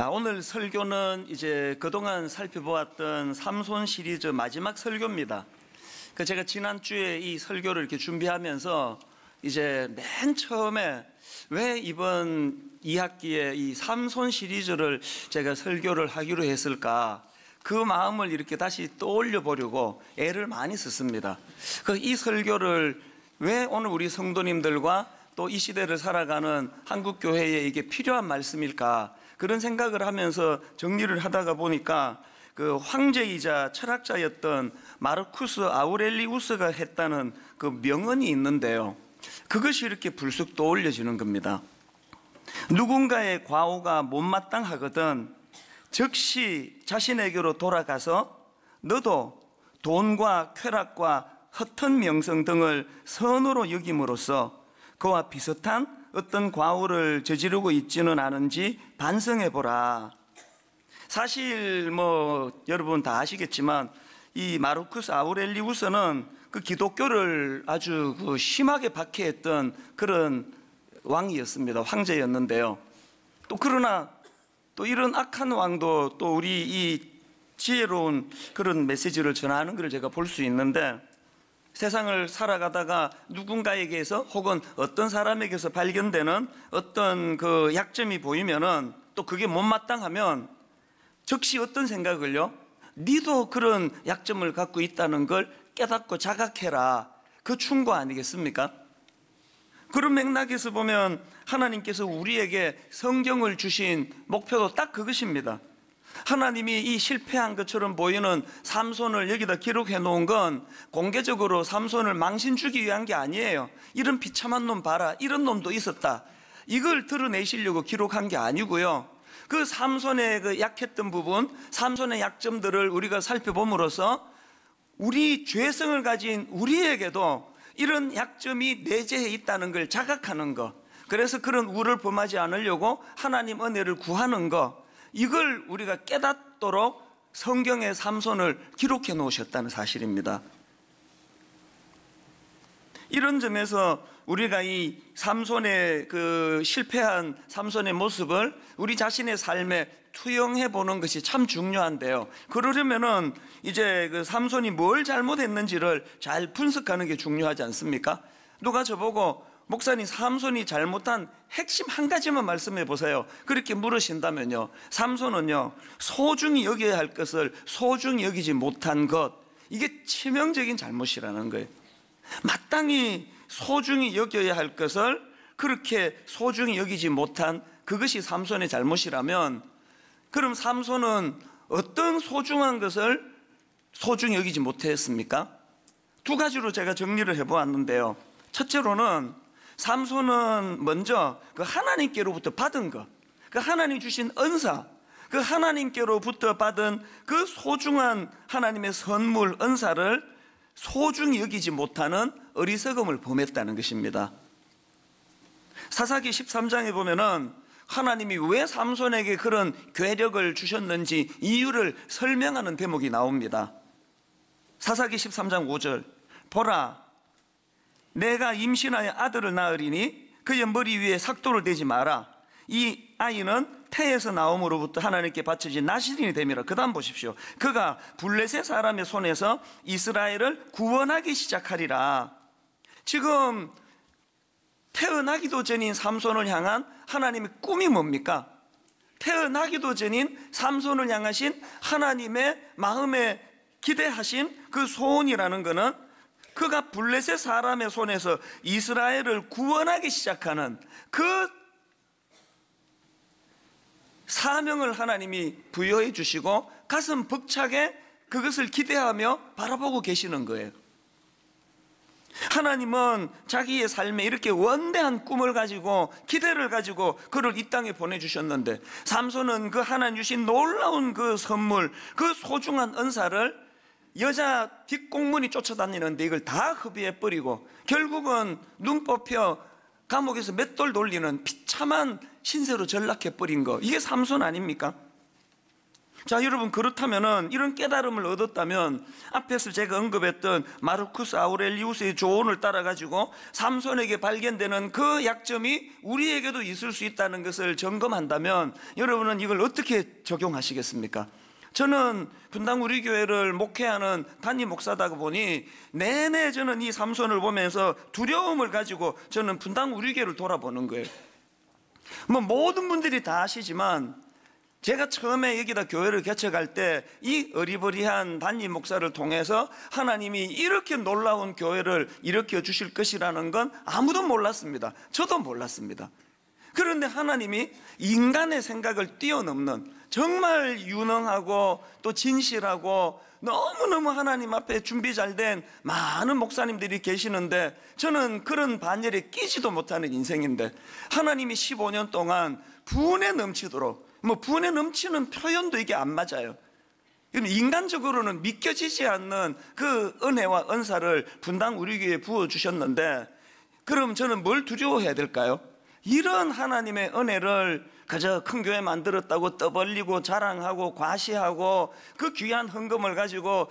오늘 설교는 이제 그동안 살펴보았던 삼손 시리즈 마지막 설교입니다. 제가 지난주에 이 설교를 이렇게 준비하면서 이제 맨 처음에 왜 이번 2학기에 이 삼손 시리즈를 제가 설교를 하기로 했을까, 그 마음을 이렇게 다시 떠올려 보려고 애를 많이 썼습니다. 이 설교를 왜 오늘 우리 성도님들과 또 이 시대를 살아가는 한국교회에 이게 필요한 말씀일까, 그런 생각을 하면서 정리를 하다가 보니까 그 황제이자 철학자였던 마르쿠스 아우렐리우스가 했다는 그 명언이 있는데요, 그것이 이렇게 불쑥 떠올려지는 겁니다. 누군가의 과오가 못마땅하거든 즉시 자신에게로 돌아가서 너도 돈과 쾌락과 헛된 명성 등을 선으로 여김으로써 그와 비슷한 어떤 과오를 저지르고 있지는 않은지 반성해보라. 사실 여러분 다 아시겠지만 이 마르쿠스 아우렐리우스는 그 기독교를 아주 심하게 박해했던 그런 왕이었습니다. 황제였는데요. 또 그러나 또 이런 악한 왕도 또 우리 이 지혜로운 그런 메시지를 전하는 걸 제가 볼 수 있는데, 세상을 살아가다가 누군가에게서 혹은 어떤 사람에게서 발견되는 어떤 그 약점이 보이면은, 또 그게 못마땅하면 즉시 어떤 생각을요? 니도 그런 약점을 갖고 있다는 걸 깨닫고 자각해라. 그 충고 아니겠습니까? 그런 맥락에서 보면 하나님께서 우리에게 성경을 주신 목표도 딱 그것입니다. 하나님이 이 실패한 것처럼 보이는 삼손을 여기다 기록해 놓은 건 공개적으로 삼손을 망신 주기 위한 게 아니에요. 이런 비참한 놈 봐라, 이런 놈도 있었다, 이걸 드러내시려고 기록한 게 아니고요, 그 삼손의 그 약했던 부분, 삼손의 약점들을 우리가 살펴봄으로써 우리 죄성을 가진 우리에게도 이런 약점이 내재해 있다는 걸 자각하는 것, 그래서 그런 우를 범하지 않으려고 하나님 은혜를 구하는 것, 이걸 우리가 깨닫도록 성경의 삼손을 기록해 놓으셨다는 사실입니다. 이런 점에서 우리가 이 삼손의 그 실패한 삼손의 모습을 우리 자신의 삶에 투영해 보는 것이 참 중요한데요, 그러려면은 이제 그 삼손이 뭘 잘못했는지를 잘 분석하는 게 중요하지 않습니까? 누가 저보고 목사님 삼손이 잘못한 핵심 한 가지만 말씀해 보세요, 그렇게 물으신다면요, 삼손은요 소중히 여겨야 할 것을 소중히 여기지 못한 것, 이게 치명적인 잘못이라는 거예요. 마땅히 소중히 여겨야 할 것을 그렇게 소중히 여기지 못한 그것이 삼손의 잘못이라면, 그럼 삼손은 어떤 소중한 것을 소중히 여기지 못했습니까? 두 가지로 제가 정리를 해보았는데요, 첫째로는 삼손은 먼저 그 하나님께로부터 받은 것, 그 하나님 주신 은사, 그 하나님께로부터 받은 그 소중한 하나님의 선물, 은사를 소중히 여기지 못하는 어리석음을 범했다는 것입니다. 사사기 13장에 보면은 하나님이 왜 삼손에게 그런 괴력을 주셨는지 이유를 설명하는 대목이 나옵니다. 사사기 13장 5절, 보라, 내가 임신하여 아들을 낳으리니 그의 머리 위에 삭도를 대지 마라. 이 아이는 태에서 나옴으로부터 하나님께 바쳐진 나시린이 됨이라. 그 다음 보십시오. 그가 블레셋 사람의 손에서 이스라엘을 구원하기 시작하리라. 지금 태어나기도 전인 삼손을 향한 하나님의 꿈이 뭡니까? 태어나기도 전인 삼손을 향하신 하나님의 마음에 기대하신 그 소원이라는 것은 그가 블레셋 사람의 손에서 이스라엘을 구원하기 시작하는 그 사명을 하나님이 부여해 주시고 가슴 벅차게 그것을 기대하며 바라보고 계시는 거예요. 하나님은 자기의 삶에 이렇게 원대한 꿈을 가지고 기대를 가지고 그를 이 땅에 보내주셨는데, 삼손은 그 하나님 주신 놀라운 그 선물, 그 소중한 은사를 여자 뒷공문이 쫓아다니는데 이걸 다 허비해버리고 결국은 눈 뽑혀 감옥에서 맷돌 돌리는 비참한 신세로 전락해버린 거, 이게 삼손 아닙니까? 자, 여러분, 그렇다면은 이런 깨달음을 얻었다면 앞에서 제가 언급했던 마르쿠스 아우렐리우스의 조언을 따라가지고 삼손에게 발견되는 그 약점이 우리에게도 있을 수 있다는 것을 점검한다면 여러분은 이걸 어떻게 적용하시겠습니까? 저는 분당 우리 교회를 목회하는 담임 목사다 보니 내내 저는 이 삼손을 보면서 두려움을 가지고 저는 분당 우리 교회를 돌아보는 거예요. 모든 분들이 다 아시지만 제가 처음에 여기다 교회를 개척할 때 이 어리버리한 담임 목사를 통해서 하나님이 이렇게 놀라운 교회를 일으켜 주실 것이라는 건 아무도 몰랐습니다. 저도 몰랐습니다. 그런데 하나님이 인간의 생각을 뛰어넘는 정말 유능하고 또 진실하고 너무너무 하나님 앞에 준비 잘 된 많은 목사님들이 계시는데 저는 그런 반열에 끼지도 못하는 인생인데 하나님이 15년 동안 분에 넘치도록, 분에 넘치는 표현도 이게 안 맞아요. 인간적으로는 믿겨지지 않는 그 은혜와 은사를 분당 우리 교회에 부어주셨는데 그럼 저는 뭘 두려워해야 될까요? 이런 하나님의 은혜를 그저 큰 교회 만들었다고 떠벌리고 자랑하고 과시하고 그 귀한 헌금을 가지고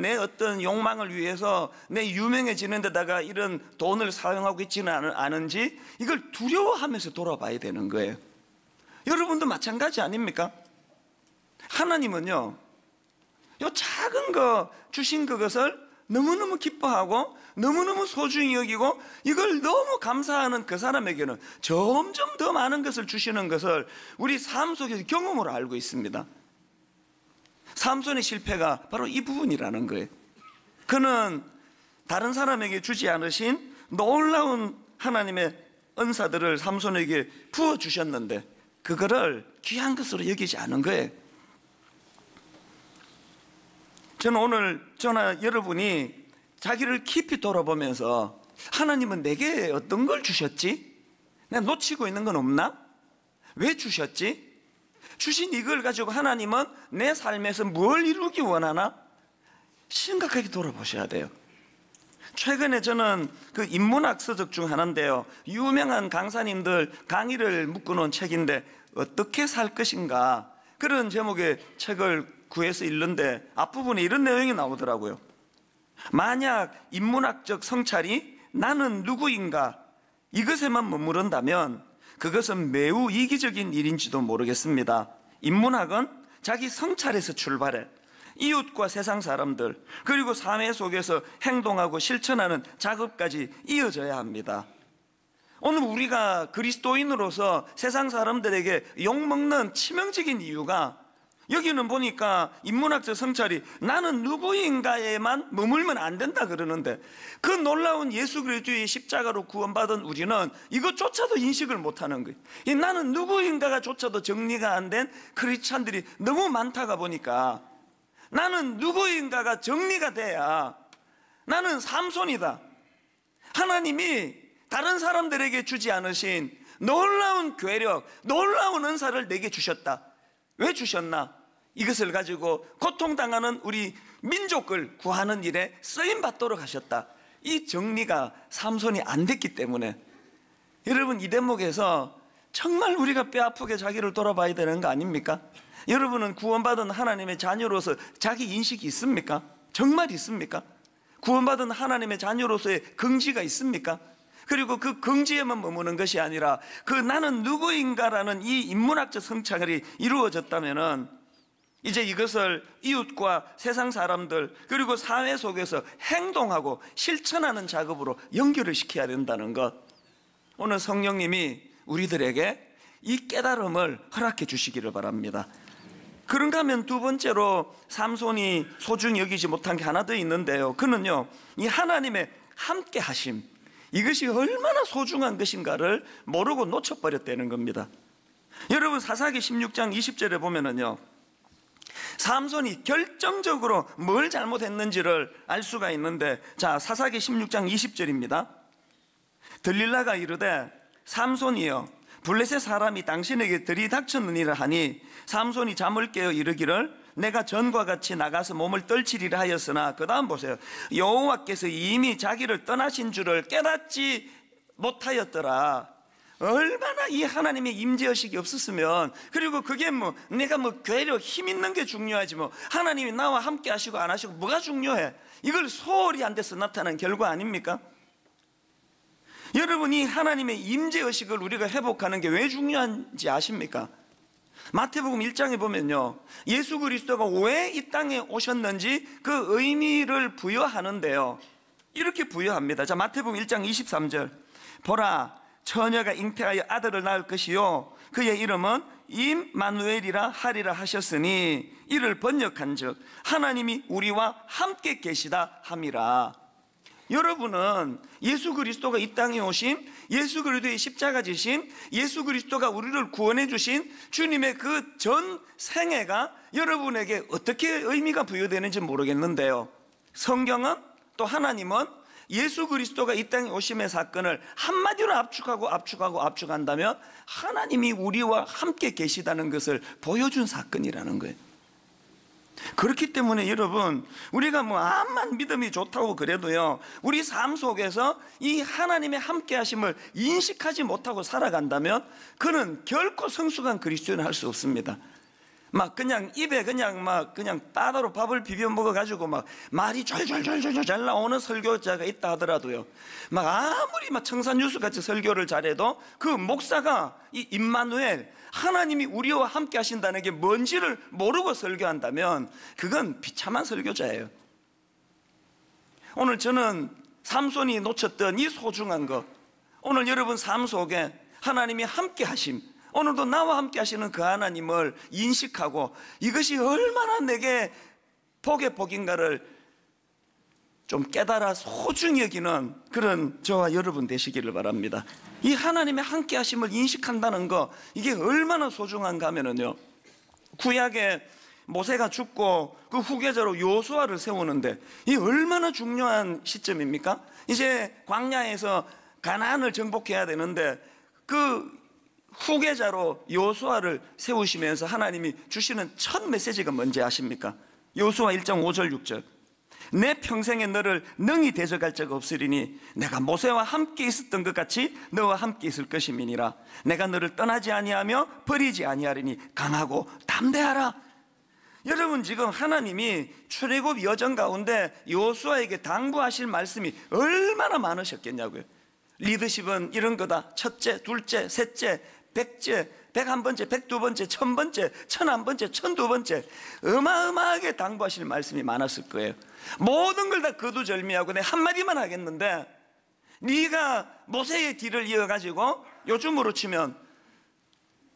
내 어떤 욕망을 위해서 내 유명해지는 데다가 이런 돈을 사용하고 있지는 않은지 이걸 두려워하면서 돌아봐야 되는 거예요. 여러분도 마찬가지 아닙니까? 하나님은요, 요 작은 거 주신 그것을 너무너무 기뻐하고 너무너무 소중히 여기고 이걸 너무 감사하는 그 사람에게는 점점 더 많은 것을 주시는 것을 우리 삶 속에서 경험으로 알고 있습니다. 삼손의 실패가 바로 이 부분이라는 거예요. 그는 다른 사람에게 주지 않으신 놀라운 하나님의 은사들을 삼손에게 부어주셨는데 그거를 귀한 것으로 여기지 않은 거예요. 저는 오늘 저나 여러분이 자기를 깊이 돌아보면서 하나님은 내게 어떤 걸 주셨지? 내가 놓치고 있는 건 없나? 왜 주셨지? 주신 이걸 가지고 하나님은 내 삶에서 뭘 이루기 원하나? 심각하게 돌아보셔야 돼요. 최근에 저는 그 인문학 서적 중 하나인데요, 유명한 강사님들 강의를 묶어놓은 책인데 어떻게 살 것인가, 그런 제목의 책을 구해서 읽는데 앞부분에 이런 내용이 나오더라고요. 만약 인문학적 성찰이 나는 누구인가 이것에만 머무른다면 그것은 매우 이기적인 일인지도 모르겠습니다. 인문학은 자기 성찰에서 출발해 이웃과 세상 사람들 그리고 사회 속에서 행동하고 실천하는 작업까지 이어져야 합니다. 오늘 우리가 그리스도인으로서 세상 사람들에게 욕먹는 치명적인 이유가 여기는 보니까 인문학적 성찰이 나는 누구인가에만 머물면 안 된다 그러는데 그 놀라운 예수 그리스도의 십자가로 구원받은 우리는 이것조차도 인식을 못하는 거예요. 이 나는 누구인가가 조차도 정리가 안 된 크리스찬들이 너무 많다가 보니까 나는 누구인가가 정리가 돼야 나는 삼손이다. 하나님이 다른 사람들에게 주지 않으신 놀라운 괴력, 놀라운 은사를 내게 주셨다. 왜 주셨나? 이것을 가지고 고통당하는 우리 민족을 구하는 일에 쓰임받도록 하셨다. 이 정리가 삼손이 안 됐기 때문에 여러분 이 대목에서 정말 우리가 뼈아프게 자기를 돌아봐야 되는 거 아닙니까? 여러분은 구원받은 하나님의 자녀로서 자기 인식이 있습니까? 정말 있습니까? 구원받은 하나님의 자녀로서의 긍지가 있습니까? 그리고 그 긍지에만 머무는 것이 아니라 그 나는 누구인가라는 이 인문학적 성찰이 이루어졌다면은 이제 이것을 이웃과 세상 사람들 그리고 사회 속에서 행동하고 실천하는 작업으로 연결을 시켜야 된다는 것, 오늘 성령님이 우리들에게 이 깨달음을 허락해 주시기를 바랍니다. 그런가 하면 두 번째로 삼손이 소중히 여기지 못한 게 하나 더 있는데요, 그는요 이 하나님의 함께 하심, 이것이 얼마나 소중한 것인가를 모르고 놓쳐버렸다는 겁니다. 여러분 사사기 16장 20절에 보면은요 삼손이 결정적으로 뭘 잘못했는지를 알 수가 있는데, 자 사사기 16장 20절입니다. 들릴라가 이르되 삼손이여 블레셋 사람이 당신에게 들이닥쳤느니라 하니 삼손이 잠을 깨어 이르기를 내가 전과 같이 나가서 몸을 떨치리라 하였으나, 그 다음 보세요. 여호와께서 이미 자기를 떠나신 줄을 깨닫지 못하였더라. 얼마나 이 하나님의 임재의식이 없었으면, 그리고 그게 내가 괴력 힘 있는 게 중요하지 하나님이 나와 함께 하시고 안 하시고 뭐가 중요해? 이걸 소홀히 안 돼서 나타난 결과 아닙니까? 여러분이 하나님의 임재의식을 우리가 회복하는 게 왜 중요한지 아십니까? 마태복음 1장에 보면요, 예수 그리스도가 왜 이 땅에 오셨는지 그 의미를 부여하는데요, 이렇게 부여합니다. 자, 마태복음 1장 23절. 보라, 처녀가 잉태하여 아들을 낳을 것이요 그의 이름은 임마누엘이라 하리라 하셨으니, 이를 번역한즉 하나님이 우리와 함께 계시다 함이라. 여러분은 예수 그리스도가 이 땅에 오신, 예수 그리스도의 십자가 지신, 예수 그리스도가 우리를 구원해 주신 주님의 그 전 생애가 여러분에게 어떻게 의미가 부여되는지 모르겠는데요, 성경은, 또 하나님은 예수 그리스도가 이 땅에 오심의 사건을 한마디로 압축한다면 하나님이 우리와 함께 계시다는 것을 보여준 사건이라는 거예요. 그렇기 때문에 여러분, 우리가 암만 믿음이 좋다고 그래도요, 우리 삶 속에서 이 하나님의 함께 하심을 인식하지 못하고 살아간다면 그는 결코 성숙한 그리스도인을 할 수 없습니다. 그냥 입에 그냥 따로 밥을 비벼 먹어가지고 말이 잘 나오는 설교자가 있다 하더라도요, 아무리 청산유수 같이 설교를 잘해도 그 목사가 이 임마누엘, 하나님이 우리와 함께 하신다는 게 뭔지를 모르고 설교한다면 그건 비참한 설교자예요. 오늘 저는 삼손이 놓쳤던 이 소중한 것, 오늘 여러분 삶 속에 하나님이 함께 하심, 오늘도 나와 함께 하시는 그 하나님을 인식하고 이것이 얼마나 내게 복의 복인가를 좀 깨달아 소중히 여기는 그런 저와 여러분 되시기를 바랍니다. 이 하나님의 함께 하심을 인식한다는 거, 이게 얼마나 소중한가 하면은요, 구약에 모세가 죽고 그 후계자로 여호수아를 세우는데 이 얼마나 중요한 시점입니까? 이제 광야에서 가나안을 정복해야 되는데 그 후계자로 여호수아를 세우시면서 하나님이 주시는 첫 메시지가 뭔지 아십니까? 여호수아 1장 5절 6절. 내 평생에 너를 능히 대적할 적 없으리니 내가 모세와 함께 있었던 것 같이 너와 함께 있을 것임이니라. 내가 너를 떠나지 아니하며 버리지 아니하리니 강하고 담대하라. 여러분, 지금 하나님이 출애굽 여정 가운데 여호수아에게 당부하실 말씀이 얼마나 많으셨겠냐고요. 리더십은 이런 거다. 첫째, 둘째, 셋째, 백째, 101번째, 102번째, 1000번째, 1001번째, 1002번째 어마어마하게 당부하실 말씀이 많았을 거예요. 모든 걸 다 거두절미하고 내 한마디만 하겠는데, 네가 모세의 뒤를 이어가지고 요즘으로 치면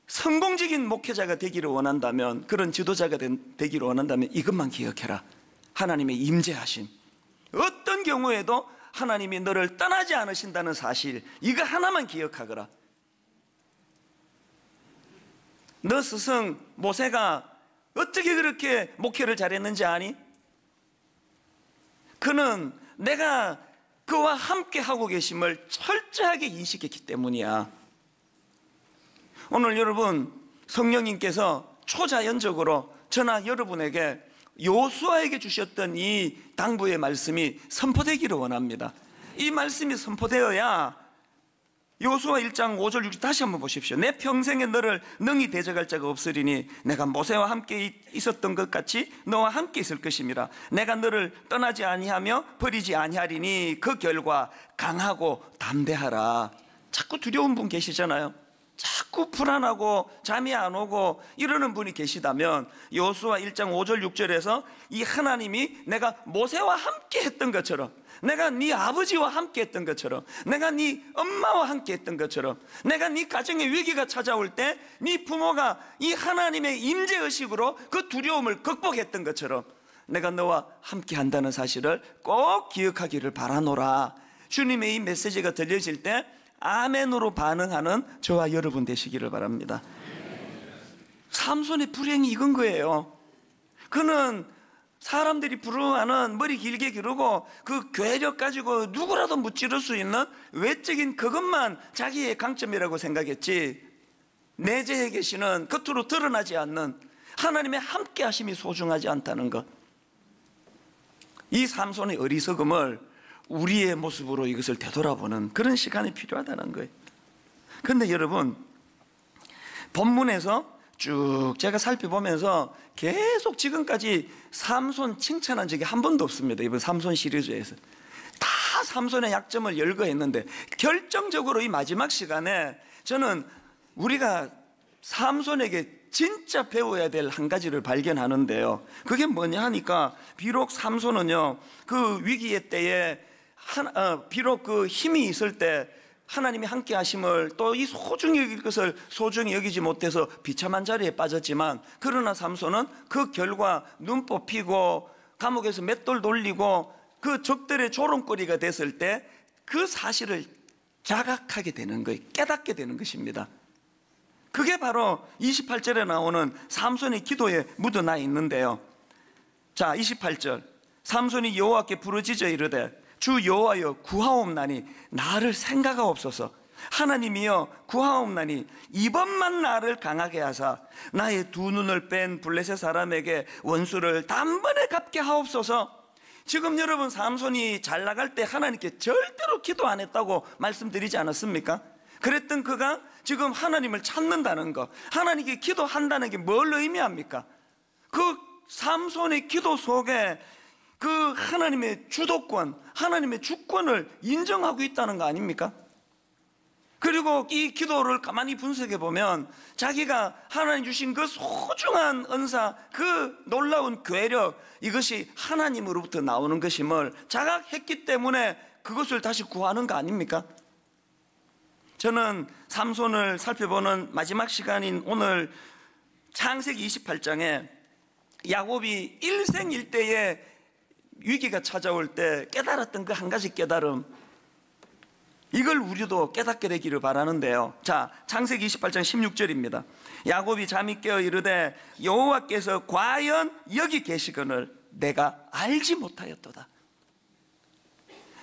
성공적인 목회자가 되기를 원한다면, 그런 지도자가 되기를 원한다면 이것만 기억해라. 하나님의 임재하심, 어떤 경우에도 하나님이 너를 떠나지 않으신다는 사실, 이거 하나만 기억하거라. 너 스승 모세가 어떻게 그렇게 목회를 잘했는지 아니? 그는 내가 그와 함께 하고 계심을 철저하게 인식했기 때문이야. 오늘 여러분, 성령님께서 초자연적으로 저나 여러분에게 여호수아에게 주셨던 이 당부의 말씀이 선포되기를 원합니다. 이 말씀이 선포되어야 여호수아 1장 5절 6절 다시 한번 보십시오. 내 평생에 너를 능히 대적할 자가 없으리니 내가 모세와 함께 있었던 것 같이 너와 함께 있을 것임이라. 내가 너를 떠나지 아니하며 버리지 아니하리니 그 결과 강하고 담대하라. 자꾸 두려운 분 계시잖아요. 자꾸 불안하고 잠이 안 오고 이러는 분이 계시다면 여호수아 1장 5절 6절에서 이 하나님이 내가 모세와 함께 했던 것처럼, 내가 네 아버지와 함께 했던 것처럼, 내가 네 엄마와 함께 했던 것처럼, 내가 네 가정에 위기가 찾아올 때 네 부모가 이 하나님의 임재의식으로 그 두려움을 극복했던 것처럼 내가 너와 함께 한다는 사실을 꼭 기억하기를 바라노라. 주님의 이 메시지가 들려질 때 아멘으로 반응하는 저와 여러분 되시기를 바랍니다. 삼손의 불행이 이건 거예요. 그는 사람들이 부러워하는 머리 길게 기르고 그 괴력 가지고 누구라도 무찌를 수 있는 외적인 그것만 자기의 강점이라고 생각했지, 내재해 계시는 겉으로 드러나지 않는 하나님의 함께 하심이 소중하지 않다는 것, 이 삼손의 어리석음을 우리의 모습으로 이것을 되돌아보는 그런 시간이 필요하다는 거예요. 근데 여러분, 본문에서 쭉 제가 살펴보면서 계속 지금까지 삼손 칭찬한 적이 한 번도 없습니다. 이번 삼손 시리즈에서 다 삼손의 약점을 열거했는데, 결정적으로 이 마지막 시간에 저는 우리가 삼손에게 진짜 배워야 될 한 가지를 발견하는데요. 그게 뭐냐 하니까, 비록 삼손은요, 그 위기의 때에 비록 그 힘이 있을 때 하나님이 함께 하심을, 또 이 소중히 여길 것을 소중히 여기지 못해서 비참한 자리에 빠졌지만, 그러나 삼손은 그 결과 눈 뽑히고 감옥에서 맷돌 돌리고 그 적들의 조롱거리가 됐을 때 그 사실을 자각하게 되는 거예요. 깨닫게 되는 것입니다. 그게 바로 28절에 나오는 삼손의 기도에 묻어나 있는데요. 자, 28절, 삼손이 여호와께 부르짖어 이르되 주 여호와여 구하옵나니 나를 생각하옵소서. 하나님이여 구하옵나니 이번만 나를 강하게 하사 나의 두 눈을 뺀 블레셋 사람에게 원수를 단번에 갚게 하옵소서. 지금 여러분, 삼손이 잘 나갈 때 하나님께 절대로 기도 안 했다고 말씀드리지 않았습니까? 그랬던 그가 지금 하나님을 찾는다는 것, 하나님께 기도한다는 게 뭘 의미합니까? 그 삼손의 기도 속에 그 하나님의 주도권, 하나님의 주권을 인정하고 있다는 거 아닙니까? 그리고 이 기도를 가만히 분석해 보면 자기가 하나님 주신 그 소중한 은사, 그 놀라운 괴력, 이것이 하나님으로부터 나오는 것임을 자각했기 때문에 그것을 다시 구하는 거 아닙니까? 저는 삼손을 살펴보는 마지막 시간인 오늘 창세기 28장에 야곱이 일생일대에 위기가 찾아올 때 깨달았던 그 한 가지 깨달음, 이걸 우리도 깨닫게 되기를 바라는데요. 자, 창세기 28장 16절입니다. 야곱이 잠이 깨어 이르되 여호와께서 과연 여기 계시거늘 내가 알지 못하였도다.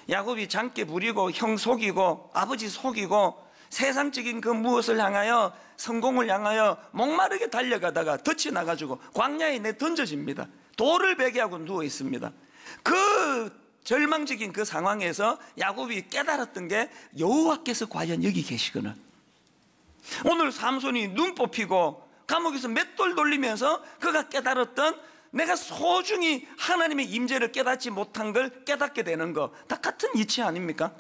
야곱이 장깨 부리고 형 속이고 아버지 속이고 세상적인 그 무엇을 향하여, 성공을 향하여 목마르게 달려가다가 덫이 나가지고 광야에 내 던져집니다. 돌을 베게 하고 누워 있습니다. 그 절망적인 그 상황에서 야곱이 깨달았던 게 여호와께서 과연 여기 계시거늘. 오늘 삼손이 눈 뽑히고 감옥에서 맷돌 돌리면서 그가 깨달았던, 내가 소중히 하나님의 임재를 깨닫지 못한 걸 깨닫게 되는 거, 다 같은 이치 아닙니까?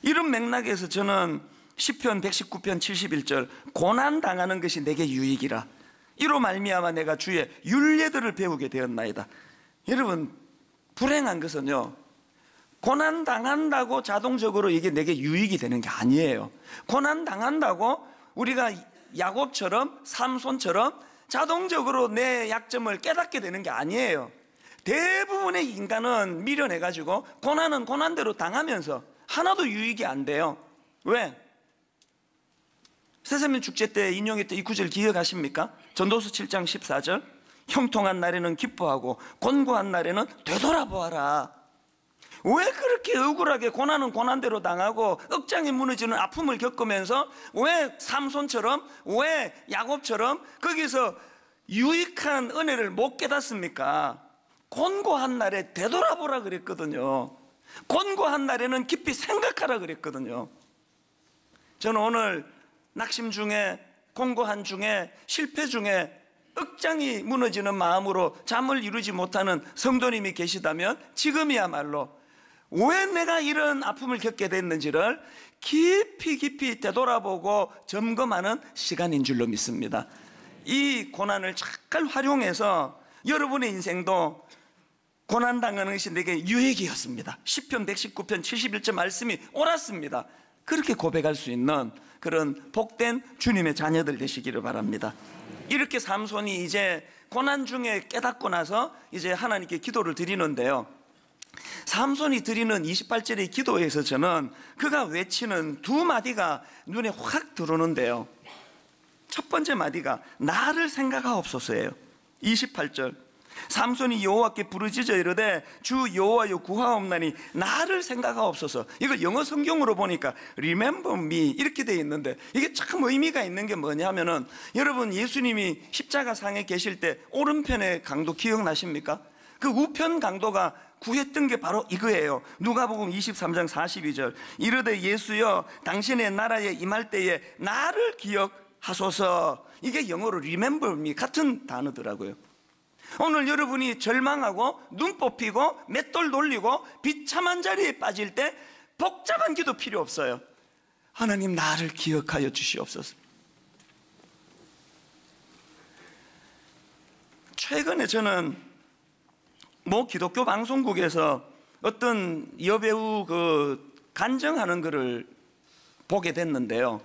이런 맥락에서 저는 시편 119편 71절, 고난당하는 것이 내게 유익이라 이로 말미암아 내가 주의 율례들을 배우게 되었나이다. 여러분, 불행한 것은요, 고난당한다고 자동적으로 이게 내게 유익이 되는 게 아니에요. 고난당한다고 우리가 야곱처럼 삼손처럼 자동적으로 내 약점을 깨닫게 되는 게 아니에요. 대부분의 인간은 미련해가지고 고난은 고난대로 당하면서 하나도 유익이 안 돼요. 왜? 새세민 축제 때 인용했던 이 구절 기억하십니까? 전도서 7장 14절, 형통한 날에는 기뻐하고 곤고한 날에는 되돌아보아라. 왜 그렇게 억울하게 고난은 고난대로 당하고 억장이 무너지는 아픔을 겪으면서 왜 삼손처럼, 왜 야곱처럼 거기서 유익한 은혜를 못 깨닫습니까? 곤고한 날에 되돌아보라 그랬거든요. 곤고한 날에는 깊이 생각하라 그랬거든요. 저는 오늘 낙심 중에, 공고한 중에, 실패 중에 억장이 무너지는 마음으로 잠을 이루지 못하는 성도님이 계시다면 지금이야말로 왜 내가 이런 아픔을 겪게 됐는지를 깊이 되돌아보고 점검하는 시간인 줄로 믿습니다. 이 고난을 잘 활용해서 여러분의 인생도 고난당하는 것이 내게 유익이었습니다. 시편 119편 71절 말씀이 옳았습니다. 그렇게 고백할 수 있는 그런 복된 주님의 자녀들 되시기를 바랍니다. 이렇게 삼손이 이제 고난 중에 깨닫고 나서 이제 하나님께 기도를 드리는데요, 삼손이 드리는 28절의 기도에서 저는 그가 외치는 두 마디가 눈에 확 들어오는데요. 첫 번째 마디가 나를 생각하옵소서예요. 28절, 삼손이 여호와께 부르짖어 이르되 주 여호와여 구하옵나니 나를 생각하옵소서. 이걸 영어 성경으로 보니까 remember me 이렇게 되어 있는데, 이게 참 의미가 있는 게 뭐냐면은, 여러분 예수님이 십자가 상에 계실 때 오른편의 강도 기억나십니까? 그 우편 강도가 구했던 게 바로 이거예요. 누가복음 23장 42절. 이르되 예수여 당신의 나라에 임할 때에 나를 기억하소서. 이게 영어로 remember me 같은 단어더라고요. 오늘 여러분이 절망하고 눈 뽑히고 맷돌 돌리고 비참한 자리에 빠질 때 복잡한 기도 필요 없어요. 하나님 나를 기억하여 주시옵소서. 최근에 저는 모 기독교 방송국에서 어떤 여배우 간증하는 것을 보게 됐는데요.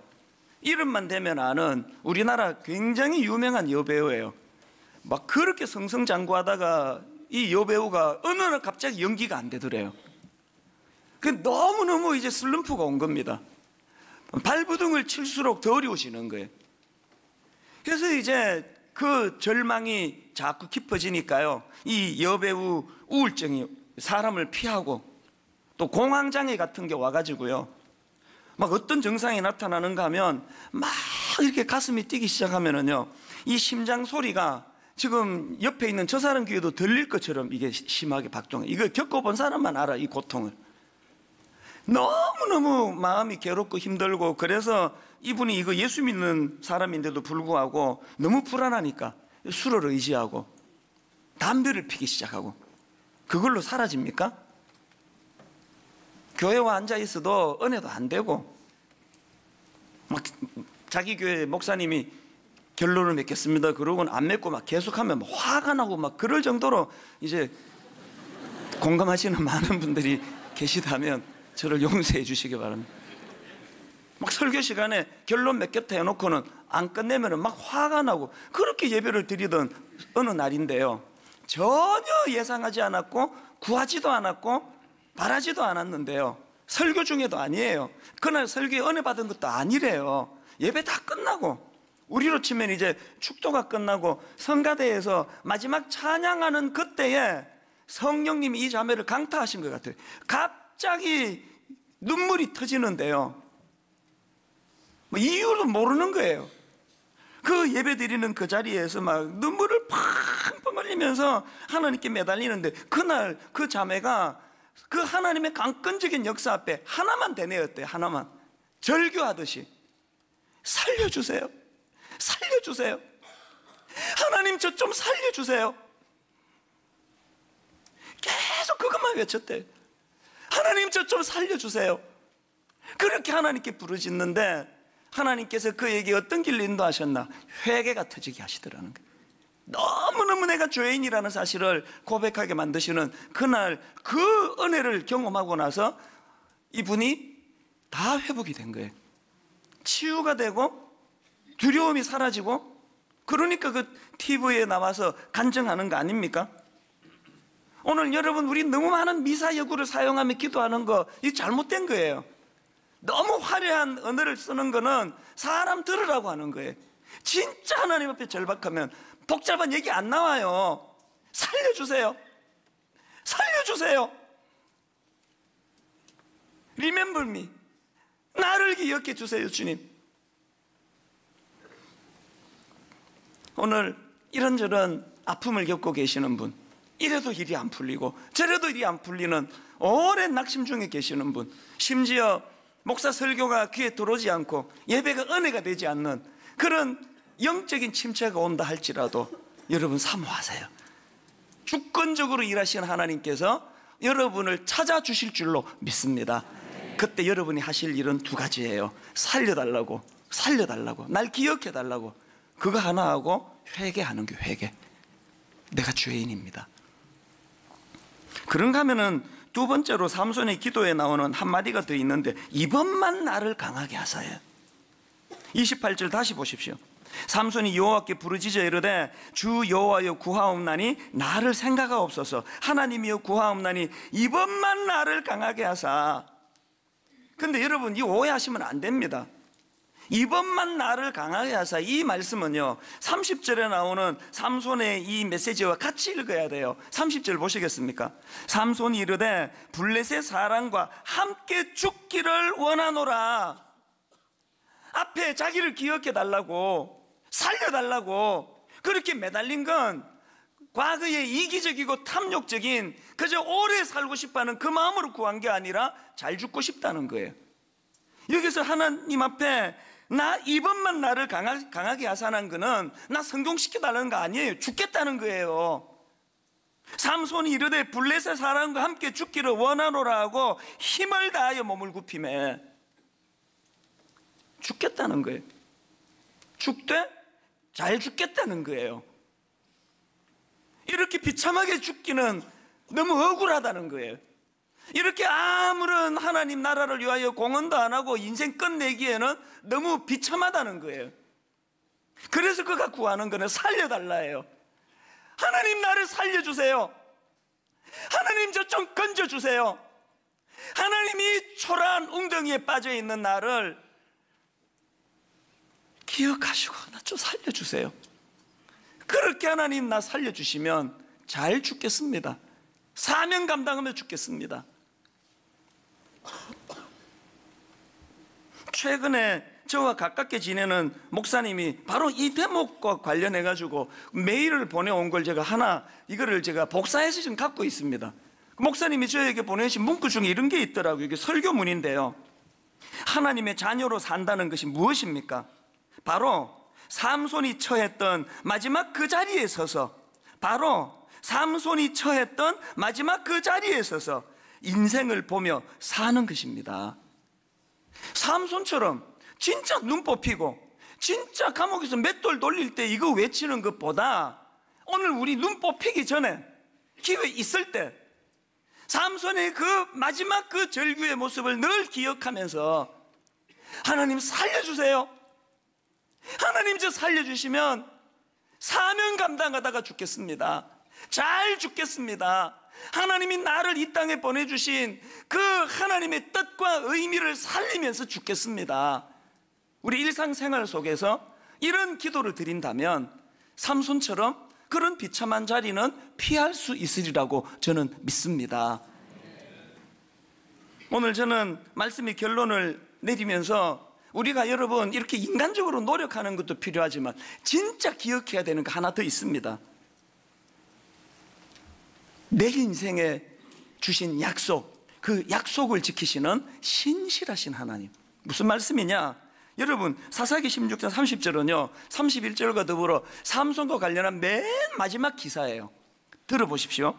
이름만 대면 아는 우리나라 굉장히 유명한 여배우예요. 막 그렇게 승승장구하다가 이 여배우가 어느 날 갑자기 연기가 안 되더래요. 너무너무 이제 슬럼프가 온 겁니다. 발부둥을 칠수록 더 어려우시는 거예요. 그래서 이제 그 절망이 자꾸 깊어지니까요, 이 여배우 우울증이 사람을 피하고 또 공황장애 같은 게 와가지고요, 막 어떤 증상이 나타나는가 하면 막 이렇게 가슴이 뛰기 시작하면은요, 이 심장 소리가 지금 옆에 있는 저 사람 귀에도 들릴 것처럼 이게 심하게 박동해. 이거 겪어본 사람만 알아, 이 고통을. 너무너무 마음이 괴롭고 힘들고, 그래서 이분이 이거 예수 믿는 사람인데도 불구하고 너무 불안하니까 술을 의지하고 담배를 피기 시작하고, 그걸로 사라집니까? 교회와 앉아 있어도 은혜도 안 되고, 막 자기 교회 목사님이 결론을 맺겠습니다 그러고는 안 맺고 막 계속하면 막 화가 나고 막 그럴 정도로 이제 공감하시는 많은 분들이 계시다면 저를 용서해 주시기 바랍니다. 막 설교 시간에 결론 맺겠다 해놓고는 안 끝내면 막 화가 나고 그렇게 예배를 드리던 어느 날인데요, 전혀 예상하지 않았고 구하지도 않았고 바라지도 않았는데요, 설교 중에도 아니에요. 그날 설교에 은혜 받은 것도 아니래요. 예배 다 끝나고, 우리로 치면 이제 축도가 끝나고 성가대에서 마지막 찬양하는 그때에 성령님이 이 자매를 강타하신 것 같아요. 갑자기 눈물이 터지는데요, 뭐 이유도 모르는 거예요. 그 예배 드리는 그 자리에서 막 눈물을 팡팡 흘리면서 하나님께 매달리는데, 그날 그 자매가 그 하나님의 강권적인 역사 앞에 하나만 되뇌었대요. 하나만. 절규하듯이 살려주세요, 살려주세요, 하나님 저 좀 살려주세요. 계속 그것만 외쳤대요. 하나님 저 좀 살려주세요. 그렇게 하나님께 부르짖는데 하나님께서 그에게 어떤 길로 인도하셨나? 회개가 터지게 하시더라는 거예요. 너무너무 내가 죄인이라는 사실을 고백하게 만드시는 그날 그 은혜를 경험하고 나서 이분이 다 회복이 된 거예요. 치유가 되고 두려움이 사라지고, 그러니까 그 TV에 나와서 간증하는 거 아닙니까? 오늘 여러분, 우리 너무 많은 미사여구를 사용하며 기도하는 거, 이게 잘못된 거예요. 너무 화려한 언어를 쓰는 거는 사람 들으라고 하는 거예요. 진짜 하나님 앞에 절박하면 복잡한 얘기 안 나와요. 살려주세요, 살려주세요, Remember me, 나를 기억해 주세요 주님. 오늘 이런저런 아픔을 겪고 계시는 분, 이래도 일이 안 풀리고 저래도 일이 안 풀리는 오랜 낙심 중에 계시는 분, 심지어 목사 설교가 귀에 들어오지 않고 예배가 은혜가 되지 않는 그런 영적인 침체가 온다 할지라도 여러분 사모하세요. 주권적으로 일하시는 하나님께서 여러분을 찾아주실 줄로 믿습니다. 그때 여러분이 하실 일은 두 가지예요. 살려달라고, 살려달라고, 날 기억해달라고, 그거 하나 하고 회개하는 게 회개. 내가 죄인입니다. 그런가 하면은 두 번째로 삼손의 기도에 나오는 한마디가 더 있는데, 이번만 나를 강하게 하사요. 28절 다시 보십시오. 삼손이 여호와께 부르짖어 이르되 주 여호와여 구하옵나니 나를 생각하옵소서. 하나님이여 구하옵나니 이번만 나를 강하게 하사. 근데 여러분, 이 오해하시면 안 됩니다. 이번만 나를 강하게 하사, 이 말씀은요 30절에 나오는 삼손의 이 메시지와 같이 읽어야 돼요. 30절 보시겠습니까? 삼손이 이르되 블레셋 사람과 함께 죽기를 원하노라. 앞에 자기를 기억해 달라고, 살려달라고 그렇게 매달린 건 과거에 이기적이고 탐욕적인 그저 오래 살고 싶어하는 그 마음으로 구한 게 아니라 잘 죽고 싶다는 거예요. 여기서 하나님 앞에 나 이번만 나를 강하게 하사한 거는 나 성공시켜달라는 거 아니에요. 죽겠다는 거예요. 삼손이 이르되 블레셋 사람과 함께 죽기를 원하노라 하고 힘을 다하여 몸을 굽히매 죽겠다는 거예요. 죽되 잘 죽겠다는 거예요. 이렇게 비참하게 죽기는 너무 억울하다는 거예요. 이렇게 아무런 하나님 나라를 위하여 공헌도 안 하고 인생 끝내기에는 너무 비참하다는 거예요. 그래서 그가 구하는 거는 살려달라예요. 하나님 나를 살려주세요. 하나님 저 좀 건져주세요. 하나님이 초라한 웅덩이에 빠져있는 나를 기억하시고 나 좀 살려주세요. 그렇게 하나님 나 살려주시면 잘 죽겠습니다. 사명 감당하며 죽겠습니다. 최근에 저와 가깝게 지내는 목사님이 바로 이 대목과 관련해 가지고 메일을 보내온 걸 이거를 제가 복사해서 지금 갖고 있습니다. 목사님이 저에게 보내신 문구 중에 이런 게 있더라고요. 이게 설교문인데요. 하나님의 자녀로 산다는 것이 무엇입니까? 바로 삼손이 처했던 마지막 그 자리에 서서, 인생을 보며 사는 것입니다. 삼손처럼 진짜 눈 뽑히고 진짜 감옥에서 맷돌 돌릴 때 이거 외치는 것보다 오늘 우리 눈 뽑히기 전에 기회 있을 때 삼손의 그 마지막 그 절규의 모습을 늘 기억하면서 하나님 살려주세요. 하나님 저 살려주시면 사명 감당하다가 죽겠습니다. 잘 죽겠습니다. 하나님이 나를 이 땅에 보내주신 그 하나님의 뜻과 의미를 살리면서 죽겠습니다. 우리 일상생활 속에서 이런 기도를 드린다면 삼손처럼 그런 비참한 자리는 피할 수 있으리라고 저는 믿습니다. 오늘 저는 말씀의 결론을 내리면서 우리가 여러분 이렇게 인간적으로 노력하는 것도 필요하지만 진짜 기억해야 되는 거 하나 더 있습니다. 내 인생에 주신 약속, 그 약속을 지키시는 신실하신 하나님. 무슨 말씀이냐? 여러분 사사기 16장 30절은요 31절과 더불어 삼손과 관련한 맨 마지막 기사예요. 들어보십시오.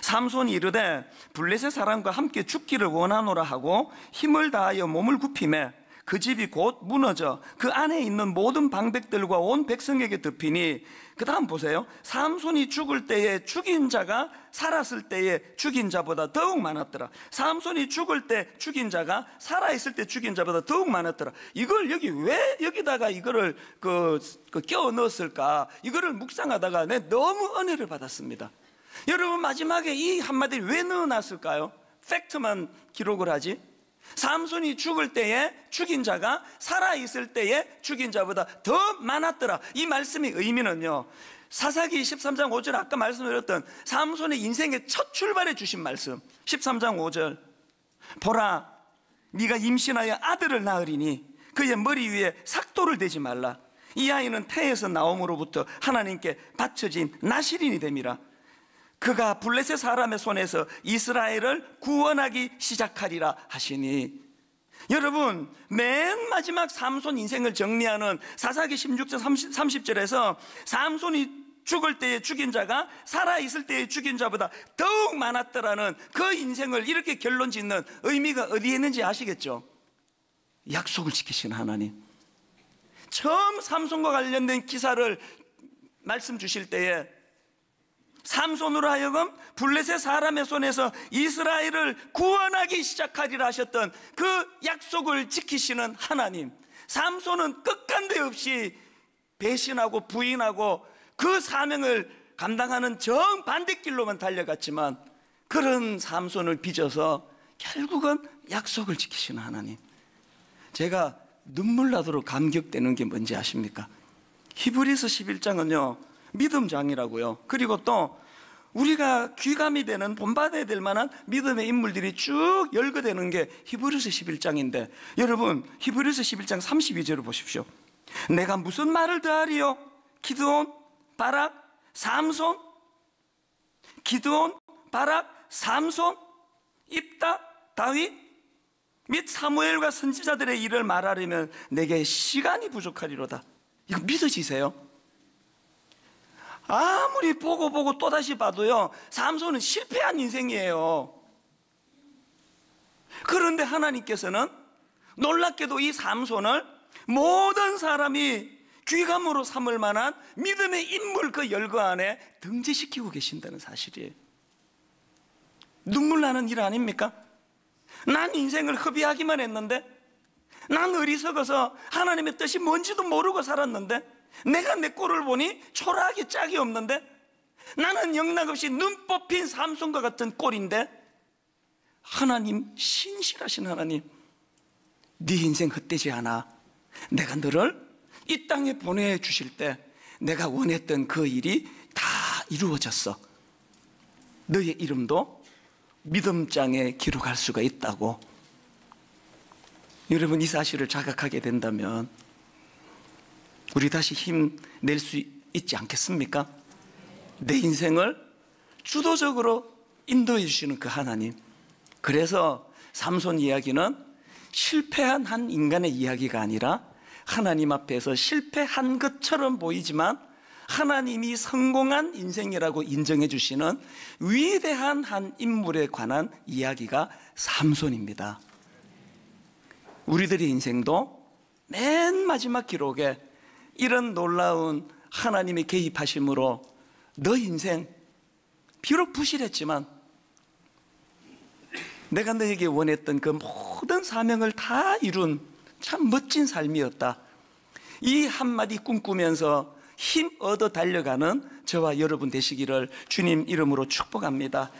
삼손이 이르되 블레셋 사람과 함께 죽기를 원하노라 하고 힘을 다하여 몸을 굽히매 그 집이 곧 무너져 그 안에 있는 모든 방백들과 온 백성에게 덮이니, 그 다음 보세요. 삼손이 죽을 때에 죽인 자가 살았을 때에 죽인 자보다 더욱 많았더라. 삼손이 죽을 때 죽인 자가 살아있을 때 죽인 자보다 더욱 많았더라. 이걸 왜 여기다가 이거를 끼워 넣었을까? 이거를 묵상하다가 내 너무 은혜를 받았습니다. 여러분 마지막에 이 한마디를 왜 넣어놨을까요? 팩트만 기록을 하지. 삼손이 죽을 때에 죽인 자가 살아있을 때에 죽인 자보다 더 많았더라. 이 말씀의 의미는요 사사기 13장 5절 아까 말씀드렸던 삼손의 인생의 첫 출발에 주신 말씀 13장 5절 보라 네가 임신하여 아들을 낳으리니 그의 머리 위에 삭도를 대지 말라. 이 아이는 태에서 나옴으로부터 하나님께 바쳐진 나실인이 됨이라. 그가 블레셋 사람의 손에서 이스라엘을 구원하기 시작하리라 하시니. 여러분 맨 마지막 삼손 인생을 정리하는 사사기 16장 30절에서 삼손이 죽을 때에 죽인 자가 살아있을 때에 죽인 자보다 더욱 많았더라는 그 인생을 이렇게 결론 짓는 의미가 어디에 있는지 아시겠죠? 약속을 지키시는 하나님. 처음 삼손과 관련된 기사를 말씀 주실 때에 삼손으로 하여금 블레셋 사람의 손에서 이스라엘을 구원하기 시작하리라 하셨던 그 약속을 지키시는 하나님. 삼손은 끝간데 없이 배신하고 부인하고 그 사명을 감당하는 정반대길로만 달려갔지만 그런 삼손을 빚어서 결국은 약속을 지키시는 하나님. 제가 눈물 나도록 감격되는 게 뭔지 아십니까? 히브리서 11장은요 믿음장이라고요. 그리고 또 우리가 귀감이 되는 본받아야 될 만한 믿음의 인물들이 쭉 열거되는 게 히브리서 11장인데 여러분 히브리서 11장 32절을 보십시오. 내가 무슨 말을 더하리요? 기드온, 바락, 삼손, 기드온, 바락, 삼손, 입다, 다윗 및 사무엘과 선지자들의 일을 말하려면 내게 시간이 부족하리로다. 이거 믿어지세요? 아무리 보고 또다시 봐도요, 삼손은 실패한 인생이에요. 그런데 하나님께서는 놀랍게도 이 삼손을 모든 사람이 귀감으로 삼을 만한 믿음의 인물 그 열거 안에 등재시키고 계신다는 사실이에요. 눈물 나는 일 아닙니까? 난 인생을 허비하기만 했는데, 난 어리석어서 하나님의 뜻이 뭔지도 모르고 살았는데, 내가 내 꼴을 보니 초라하기 짝이 없는데, 나는 영락없이 눈 뽑힌 삼손과 같은 꼴인데, 하나님, 신실하신 하나님, 네 인생 헛되지 않아. 내가 너를 이 땅에 보내주실 때 내가 원했던 그 일이 다 이루어졌어. 너의 이름도 믿음장에 기록할 수가 있다고. 여러분, 이 사실을 자각하게 된다면 우리 다시 힘낼 수 있지 않겠습니까? 내 인생을 주도적으로 인도해 주시는 그 하나님. 그래서 삼손 이야기는 실패한 한 인간의 이야기가 아니라 하나님 앞에서 실패한 것처럼 보이지만 하나님이 성공한 인생이라고 인정해 주시는 위대한 한 인물에 관한 이야기가 삼손입니다. 우리들의 인생도 맨 마지막 기록에 이런 놀라운 하나님의 개입하심으로 너 인생 비록 부실했지만 내가 너에게 원했던 그 모든 사명을 다 이룬 참 멋진 삶이었다. 이 한마디 꿈꾸면서 힘 얻어 달려가는 저와 여러분 되시기를 주님 이름으로 축복합니다.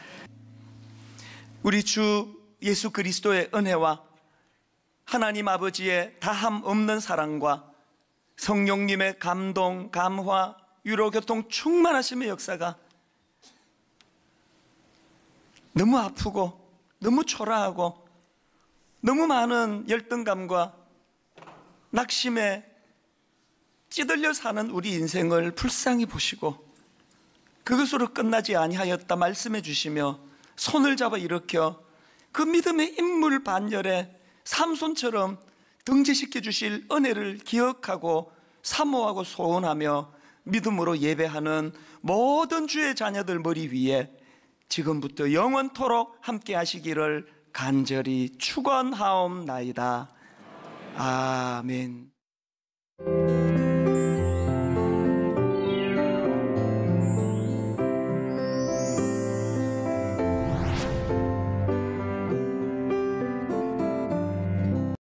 우리 주 예수 그리스도의 은혜와 하나님 아버지의 다함 없는 사랑과 성령님의 감동, 감화, 위로, 교통, 충만하심의 역사가 너무 아프고 너무 초라하고 너무 많은 열등감과 낙심에 찌들려 사는 우리 인생을 불쌍히 보시고 그것으로 끝나지 아니하였다 말씀해 주시며 손을 잡아 일으켜 그 믿음의 인물 반열에 삼손처럼 등재시켜 주실 은혜를 기억하고 사모하고 소원하며 믿음으로 예배하는 모든 주의 자녀들 머리 위에 지금부터 영원토록 함께 하시기를 간절히 축원하옵나이다. 아멘.